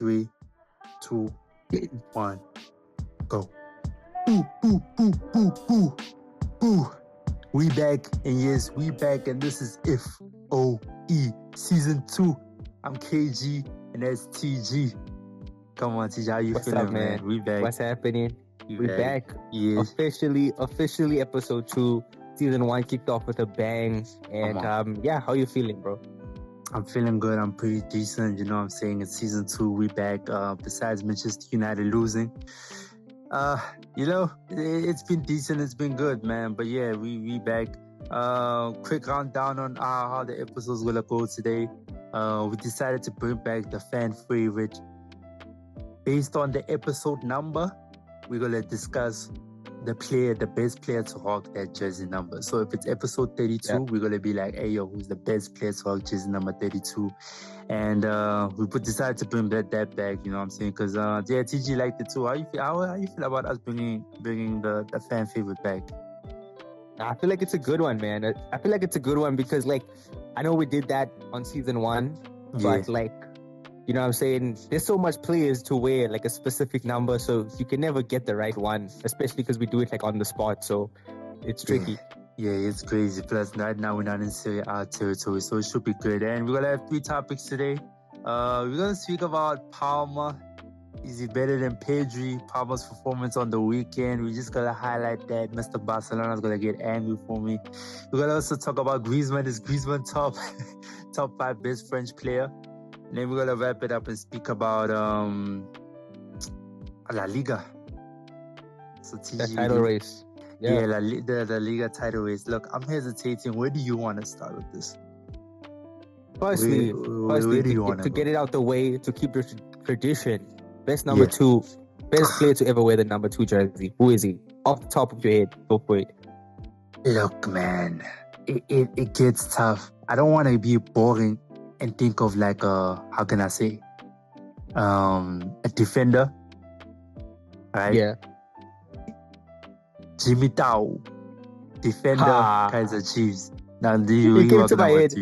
3, 2, 1, go. Boo, boo, boo, boo, boo, boo. We back, and yes, we back, and this is F.O.E. Season 2. I'm KG, and that's TG. Come on, TG, how you What's feeling, up, man? We back. What's happening? We back. Yes. Officially episode 2. Season 1 kicked off with a bang. And how you feeling, bro? I'm feeling good. I'm pretty decent. You know what I'm saying? It's season 2. We back. Besides Manchester United losing. It's been decent. It's been good, man. But yeah, we back. Quick rundown on how the episode's gonna go today. We decided to bring back the fan favorite. Based on the episode number, we're gonna discuss the best player to rock that jersey number. So if it's episode 32, we're gonna be like, hey yo, who's the best player to rock jersey number 32? And we decided to bring that back, you know what I'm saying? Because TG liked it too. How you feel about us bringing the fan favorite back? I feel like it's a good one, man. I feel like it's a good one because, like, I know we did that on season 1, but like, you know what I'm saying? There's so much players to wear like a specific number, so you can never get the right one, especially because we do it like on the spot, so it's tricky. Yeah, it's crazy. Plus, right now we're not in Serie A territory, so it should be good. And we're gonna have 3 topics today. We're gonna speak about Palmer. Is he better than Pedri? Palmer's performance on the weekend. We're just gonna highlight that. Mr. Barcelona's gonna get angry for me. We're gonna also talk about Griezmann. Is Griezmann top 5 best French player? And then we're gonna wrap it up and speak about La Liga. So the title race. Yeah, the Liga title race. Look, I'm hesitating. Where do you want to start with this? Firstly, where do you want to get it out the way, to keep the tradition. Best number 2, best player to ever wear the number 2 jersey. Who is he? Off the top of your head, go for it. Look, man, it gets tough. I don't want to be boring and think of like how can I say, a defender, right? Yeah. Jimmy Tao, defender, Kaiser Chiefs. Now, he came to my head.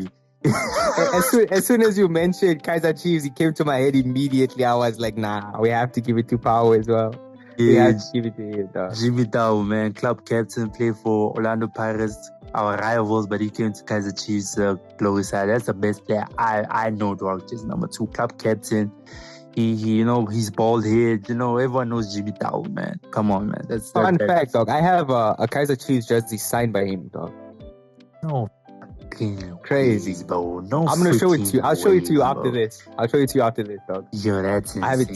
as soon as you mentioned Kaiser Chiefs, he came to my head immediately. I was like, nah, we have to give it to Power as well. We have to give it to him, dog. Jimmy Tao, man, club captain, played for Orlando Pirates, our rivals, but he came to Kaiser Chiefs glory side. That's the best player I know, dog. Just number 2, club captain. He he's bald head. You know, everyone knows Jimmy Tao, man. Come on, man. That's fun fact, dog. I have a Kaiser Chiefs jersey signed by him, dog. No. Crazy, bro. No, I'm gonna show it to you. I'll show it to you after this. Dog. Yo, that's insane. I have it.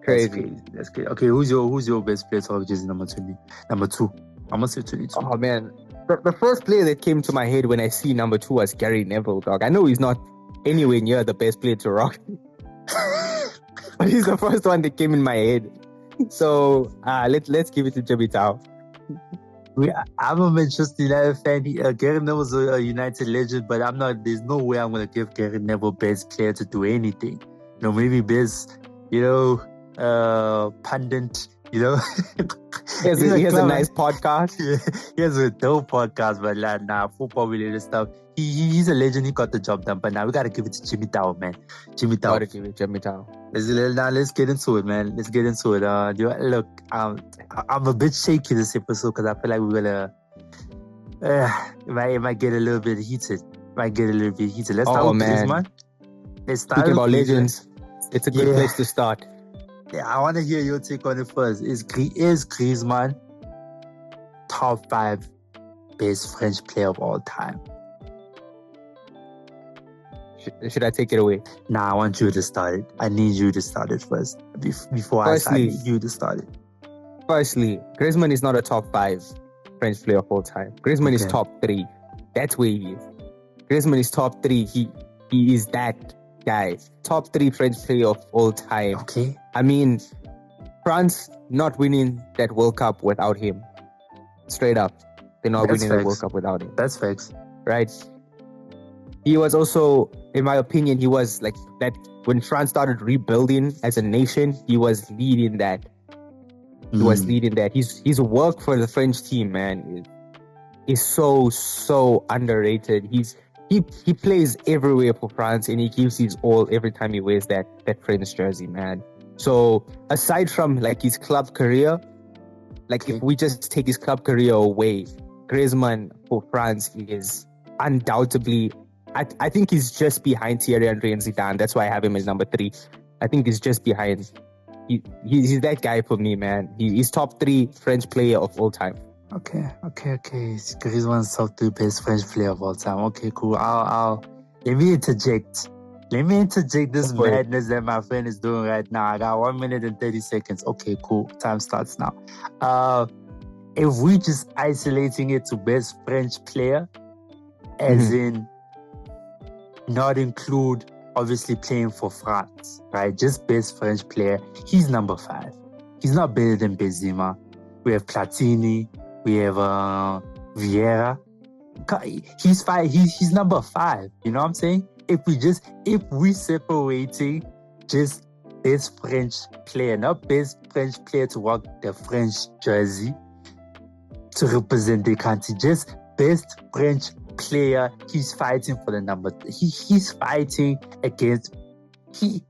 Crazy. That's crazy. Okay, who's your best player to jersey number 2? I'm gonna say 22. Oh man, the first player that came to my head when I see number 2 was Gary Neville, dog. I know he's not anywhere near the best player to rock, but he's the first one that came in my head. So let's give it to Jimmy Tao. I'm a Manchester United fan. Gary Neville's a United legend, but there's no way I'm going to give Gary Neville best player to do anything. Maybe best, pundit, He has a nice podcast. Yeah, he has a dope podcast, but football related stuff. He's a legend. He got the job done, but now we got to give it to Jimmy Tao, man. Jimmy Tao. Gotta give it Jimmy Tao. Let's get into it, man. Let's get into it. Look, I'm a bit shaky this episode because I feel like we're gonna. It might get a little bit heated. Let's start with Griezmann. Speaking about legends, it's a good place to start. Yeah, I want to hear your take on it first. Is Griezmann top 5 best French player of all time? Should I take it away? Nah, I want you to start it. I need you to start it first. Before I need you to start it. Firstly, Griezmann is not a top 5 French player of all time. Griezmann is top 3. That's where he is. Griezmann is top 3. He is that guy. Top 3 French player of all time. Okay. I mean, France not winning that World Cup without him. Straight up. They're not winning the World Cup without him. That's facts. Right. He was also, in my opinion, he was like that when France started rebuilding as a nation, he was leading that. His work for the French team, man, is so underrated. he plays everywhere for France, and he gives his all every time he wears that French jersey, man. So aside from like his club career, like if we just take his club career away, Griezmann for France is undoubtedly, I think he's just behind Thierry Henry and Zidane. That's why I have him as number 3. I think he's just behind. He's that guy for me, man. He's top 3 French player of all time. Okay. Griezmann's top 3 best French player of all time. Okay, cool. I'll let me interject. This madness that my friend is doing right now. I got 1 minute and 30 seconds. Okay, cool. Time starts now. If we just isolating it to best French player, as in not include obviously playing for France, right? Just best French player. He's number 5. He's not better than Benzema. We have Platini. We have Vieira. He's number 5. You know what I'm saying? If we separating just best French player, not best French player to rock the French jersey to represent the country, just best French player, he's fighting for the number. He's fighting against. He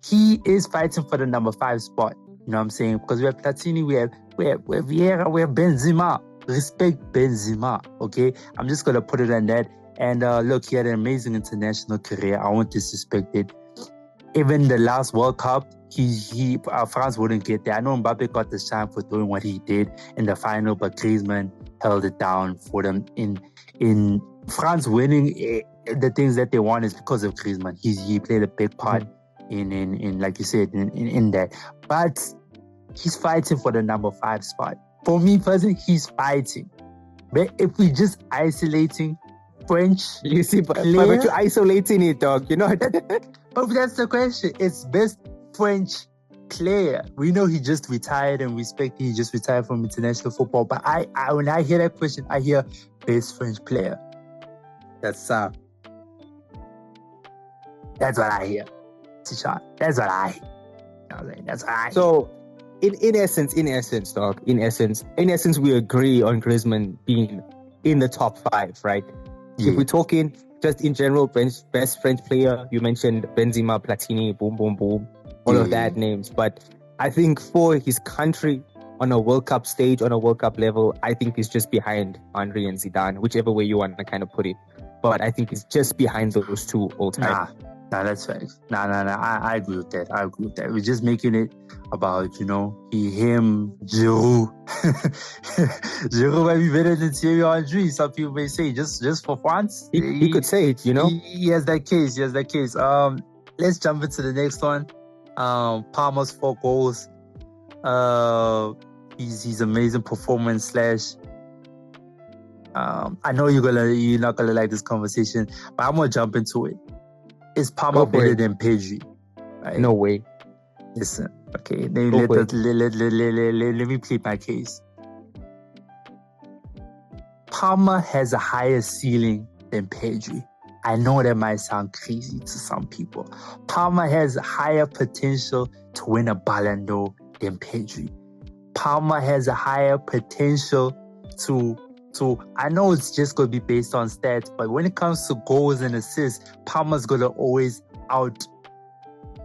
is fighting for the number 5 spot. You know what I'm saying? Because we have Platini, we have Vieira, we have Benzema. Respect Benzema, okay? I'm just gonna put it on that. And look, he had an amazing international career. I won't disrespect it. Even the last World Cup, France wouldn't get there. I know Mbappe got the shine for doing what he did in the final, but Griezmann held it down for them. In France winning, the things that they won is because of Griezmann. He played a big part in like you said, in that. But he's fighting for the number 5 spot. For me personally, he's fighting. But if we just isolating French, you see, but you're isolating it, dog. You know. But that's the question. It's best French player. We know he just retired, and respect he just retired from international football. But I when I hear that question, I hear best French player. That's what I hear. Tisha, that's what I hear. That's what I hear. So, in essence, dog. In essence, we agree on Griezmann being in the top 5, right? Yeah. If we're talking just in general, best French player, you mentioned Benzema, Platini, boom, boom, boom, all of that names. But I think for his country on a World Cup stage, on a World Cup level, I think he's just behind Henry and Zidane, whichever way you want to kind of put it. But I think he's just behind those 2 all time. Nah, that's facts. Nah. I agree with that. We're just making it about, him, Giroud. Giroud might be better than Thierry Henry. Some people may say just for France. He could say it, He has that case. Let's jump into the next one. Palmer's 4 goals. He's amazing performance / I know you're not gonna like this conversation, but I'm gonna jump into it. Is Palmer better than Pedri? Right? No way. Listen, okay. Let me plead my case. Palmer has a higher ceiling than Pedri. I know that might sound crazy to some people. Palmer has a higher potential to win a Ballon d'Or than Pedri. Palmer has a higher potential to I know it's just going to be based on stats, but when it comes to goals and assists, Palmer's going to always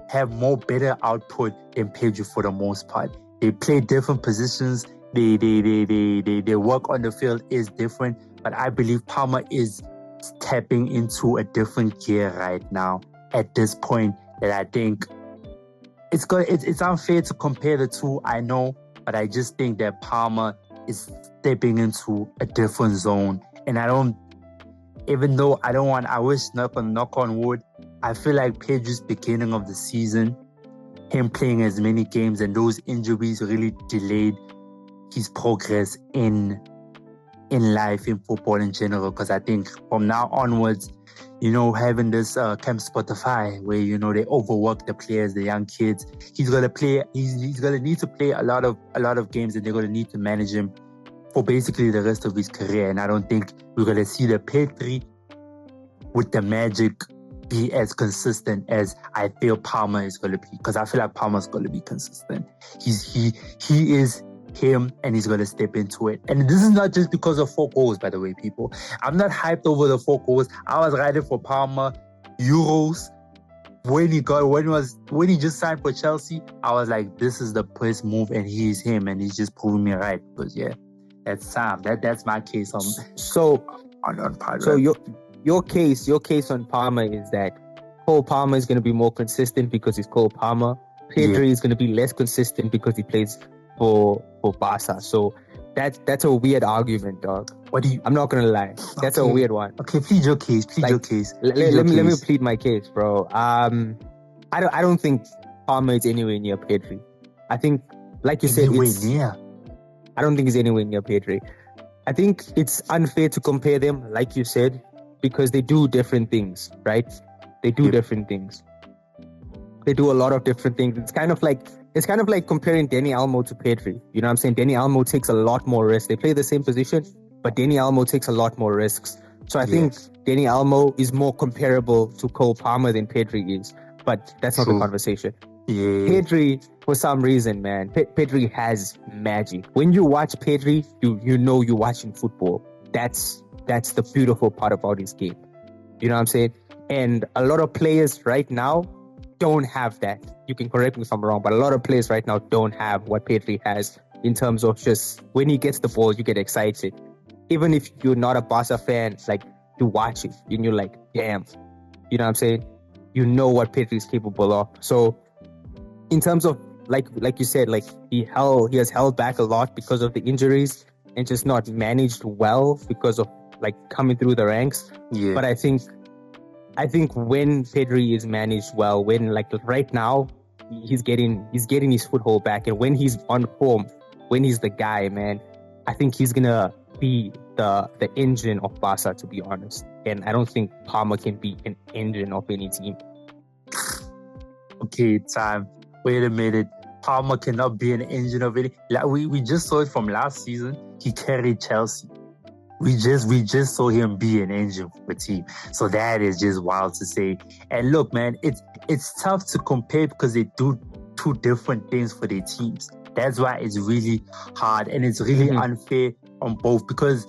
have better output than Pedri for the most part. They play different positions. They work on the field is different, but I believe Palmer is tapping into a different gear right now at this point that I think it's unfair to compare the 2, I know, but I just think that Palmer is stepping into a different zone. And I wish knock on wood, I feel like Pedri's beginning of the season, him playing as many games and those injuries really delayed his progress in life, in football in general. Because I think from now onwards, having this Camp Spotify where, they overwork the players, the young kids, he's going to need to play a lot of games, and they're going to need to manage him for basically the rest of his career. And I don't think we're going to see the Pedri with the magic be as consistent as I feel Palmer is going to be, because I feel like Palmer's going to be consistent. He is him and he's going to step into it. And this is not just because of 4 goals, by the way, people. I'm not hyped over the 4 goals. I was riding for Parma, Euros. When he just signed for Chelsea, I was like, this is the best move, and he's him, and he's just proving me right. Because that's Sam. That's my case on Parma. So your case on Parma is that Cole Palmer is going to be more consistent because he's Cole Palmer. Pedri is going to be less consistent because he plays for Barca. So that's a weird argument, dog. I'm not gonna lie. That's a weird one. Okay, plead your case. Let me plead my case, bro. I don't think Palmer is anywhere near Pedri. I think, like you said, I don't think he's anywhere near Pedri. I think it's unfair to compare them, like you said, because they do different things, right? They do different things. They do a lot of different things. It's kind of like comparing Dani Olmo to Pedri. You know what I'm saying? Dani Olmo takes a lot more risks. They play the same position, but Dani Olmo takes a lot more risks. So I think Dani Olmo is more comparable to Cole Palmer than Pedri is. But that's not the conversation. Yeah. Pedri, for some reason, man, Pedri has magic. When you watch Pedri, you know you're watching football. That's the beautiful part about his game. You know what I'm saying? And a lot of players right now don't have that. You can correct me if I'm wrong, but a lot of players right now don't have what Pedri has in terms of just when he gets the ball, you get excited. Even if you're not a Barca fan, like, you watch it and you're like, damn. You know what I'm saying? You know what Pedri is capable of. So in terms of, like you said, like, he has held back a lot because of the injuries and just not managed well because of, like, coming through the ranks. Yeah. But I think when Pedri is managed well, when, like, right now he's getting his foothold back, and when he's on form, when he's the guy, man, I think he's gonna be the engine of Barca, to be honest. And I don't think Palmer can be an engine of any team. Okay, time. Wait a minute. Palmer cannot be an engine of any. Like, we just saw it from last season. He carried Chelsea. We just saw him be an engine for the team. So that is just wild to say. And look, man, it's tough to compare because they do 2 different things for their teams. That's why it's really hard, and it's really unfair on both, because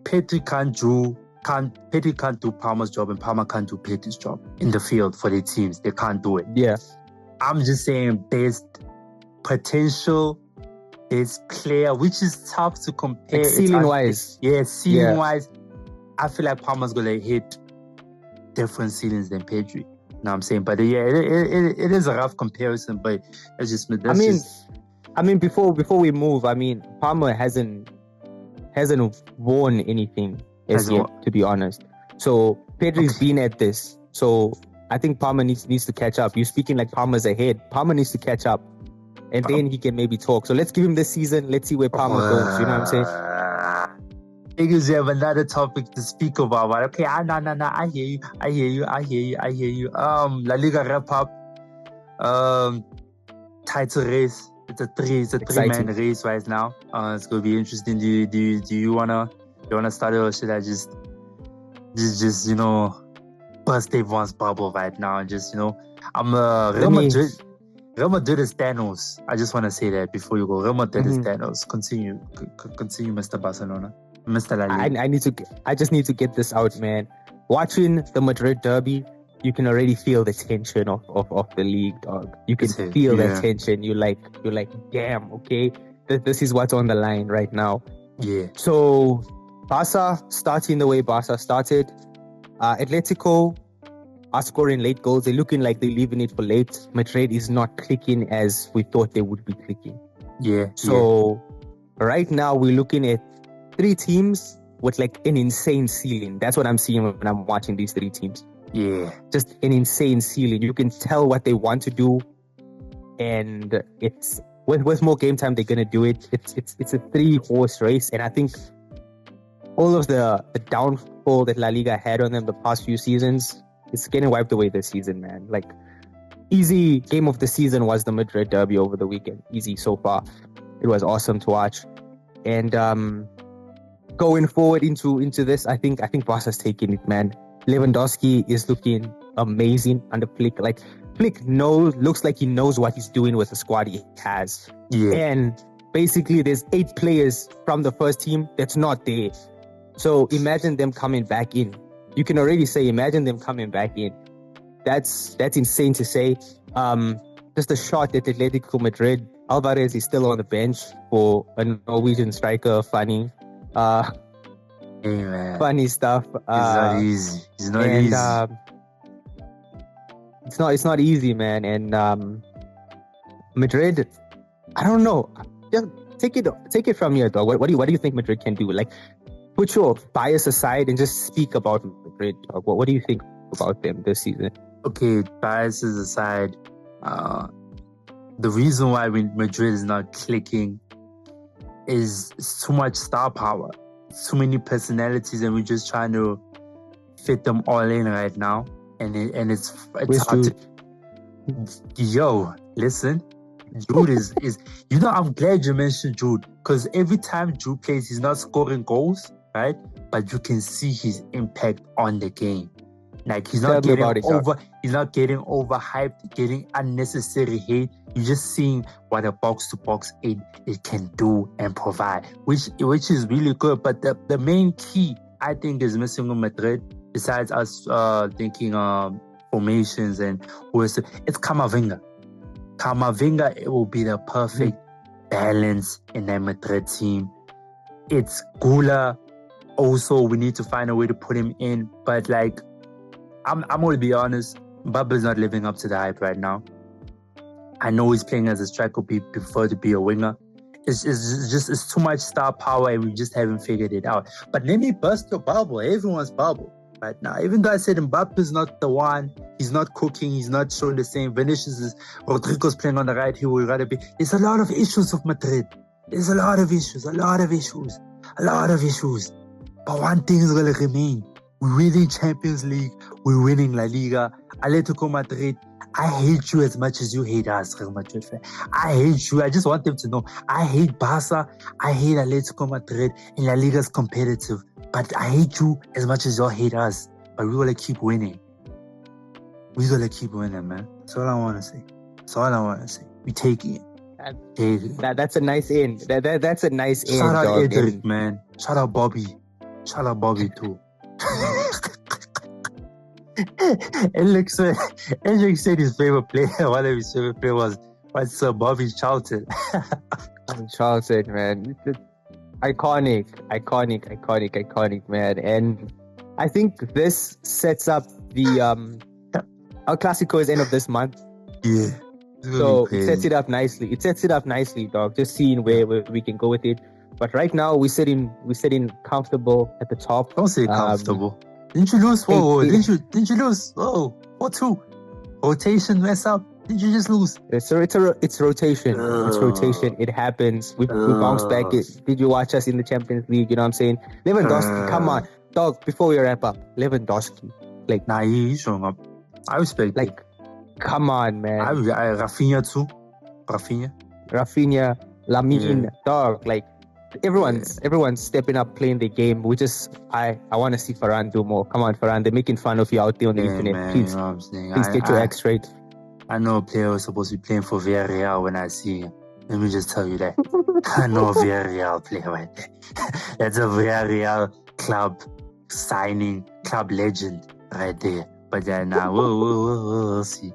Pedri can't do Palmer's job, and Palmer can't do Pedri's job in the field for their teams. They can't do it. Yeah. I'm just saying best potential, best player, which is tough to compare. Like ceiling-wise. Yeah, ceiling-wise. I feel like Palmer's going to hit different ceilings than Pedri. You know what I'm saying? But yeah, it is a rough comparison, but I mean, before we move, I mean, Palmer hasn't won anything as yet, to be honest. So Pedri's been at this. So I think Palmer needs to catch up. You're speaking like Palmer's ahead. Palmer needs to catch up, and then he can maybe talk. So let's give him this season. Let's see where Palmer goes. You know what I'm saying? Niggas have another topic to speak about, but okay, I hear you. La Liga wrap up. Title race. It's a 3-man race right now. It's gonna be interesting. Do you wanna start it, or should I just burst everyone's bubble right now and just I'm Real Madrid is Thanos. I just want to say that before you go. Real Madrid is Thanos. Continue, Mr. Barcelona. Mr. La Liga. I just need to get this out, man. Watching the Madrid derby, you can already feel the tension of the league, dog. You can feel that tension. You're like, damn, okay, this is what's on the line right now. Yeah. So Barca starting the way Barca started. Atletico are scoring late goals. They're looking like they're leaving it for late. Madrid is not clicking as we thought they would be clicking. Yeah. So right now we're looking at 3 teams with like an insane ceiling. That's what I'm seeing when I'm watching these 3 teams. Yeah. Just an insane ceiling. You can tell what they want to do, and it's with more game time they're gonna do it. It's a 3-horse race, and I think all of the downfall that La Liga had on them the past few seasons, it's getting wiped away this season, man. Like, easy game of the season was the Madrid derby over the weekend. Easy so far. It was awesome to watch. And going forward into this, I think Barca's taking it, man. Lewandowski is looking amazing under Flick. Like, Flick looks like he knows what he's doing with the squad he has. Yeah. And basically there's 8 players from the first team that's not there. So imagine them coming back in. You can already say, imagine them coming back in. That's insane to say. Just a shot at Atletico Madrid. Alvarez is still on the bench for a Norwegian striker. Funny. Hey, man. Funny stuff. It's not easy. It's not easy. It's not easy, man. And Madrid, I don't know. Just take it from here, dog. What do you think Madrid can do? Like, put your bias aside and just speak about Madrid, dog. What do you think about them this season? Okay, biases aside, the reason why Madrid is not clicking is too much star power, too many personalities, and we're just trying to fit them all in right now. And it's hard to. Yo, listen, Jude is I'm glad you mentioned Jude, because every time Jude plays, he's not scoring goals, right? But you can see his impact on the game. Like he's not getting overhyped, getting unnecessary hate. You're just seeing what a box-to-box it can do and provide, which is really good. But the main key I think is missing with Madrid, besides us thinking formations and it's Camavinga. Camavinga, it will be the perfect balance in that Madrid team. It's Gula. Also, we need to find a way to put him in, but like. I'm going to be honest, Mbappe's not living up to the hype right now. I know he's playing as a striker, prefer to be a winger. It's too much star power and we just haven't figured it out. But let me burst your bubble, everyone's bubble right now. Even though I said Mbappe's not the one, he's not cooking, he's not showing the same. Rodrigo's playing on the right, he would rather be. There's a lot of issues with Madrid. There's a lot of issues. But one thing is going to remain. We're winning Champions League. We're winning La Liga. Atletico Madrid, I hate you as much as you hate us, Real Madrid fan. I hate you. I just want them to know. I hate Barca. I hate Atletico Madrid. And La Liga's competitive. But I hate you as much as y'all hate us. But we're going to keep winning. We're going to keep winning, man. That's all I want to say. We take it. That's a nice end. That's a nice end. Shout out Edric, man. Shout out Bobby too. Alex said his favorite player, one of his favorite players was Sir Bobby Charlton. Charlton, man. Iconic, man. And I think this sets up the El Clasico is end of this month. Yeah. So it sets it up nicely. Dog. Just seeing where we can go with it. But right now we're sitting comfortable at the top. Don't say comfortable. Didn't you lose? Whoa! Didn't you lose? Whoa! 4-2. Rotation mess up. Did you just lose? It's rotation. It's rotation. It happens. We bounce back. Did you watch us in the Champions League? You know what I'm saying? Lewandowski, come on, dog. Before we wrap up, Lewandowski, like, nah, he's showing up. I respect. Like, come on, man. Rafinha too. Rafinha, Lamine, dog. Like, everyone's stepping up, playing the game. I want to see Varane do more. Come on, Varane. They're making fun of you out there on the internet. Man, please, you know what I'm saying? Please get your act straight. I know a player was supposed to be playing for Villarreal when I see him. Let me just tell you that. I know a Villarreal player right there. That's a Villarreal club signing, club legend right there. But yeah, now we'll see.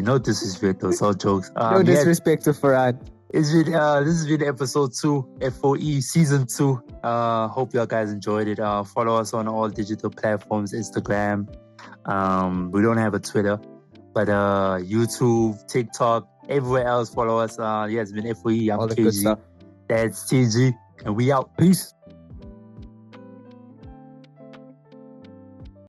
No disrespect, those all jokes. No disrespect to Farhan. This has been episode 2, F.O.E. season 2. Hope you guys enjoyed it. Follow us on all digital platforms, Instagram. We don't have a Twitter, but YouTube, TikTok, everywhere else. Follow us. It's been F.O.E. I'm KG. That's TG, and we out. Peace.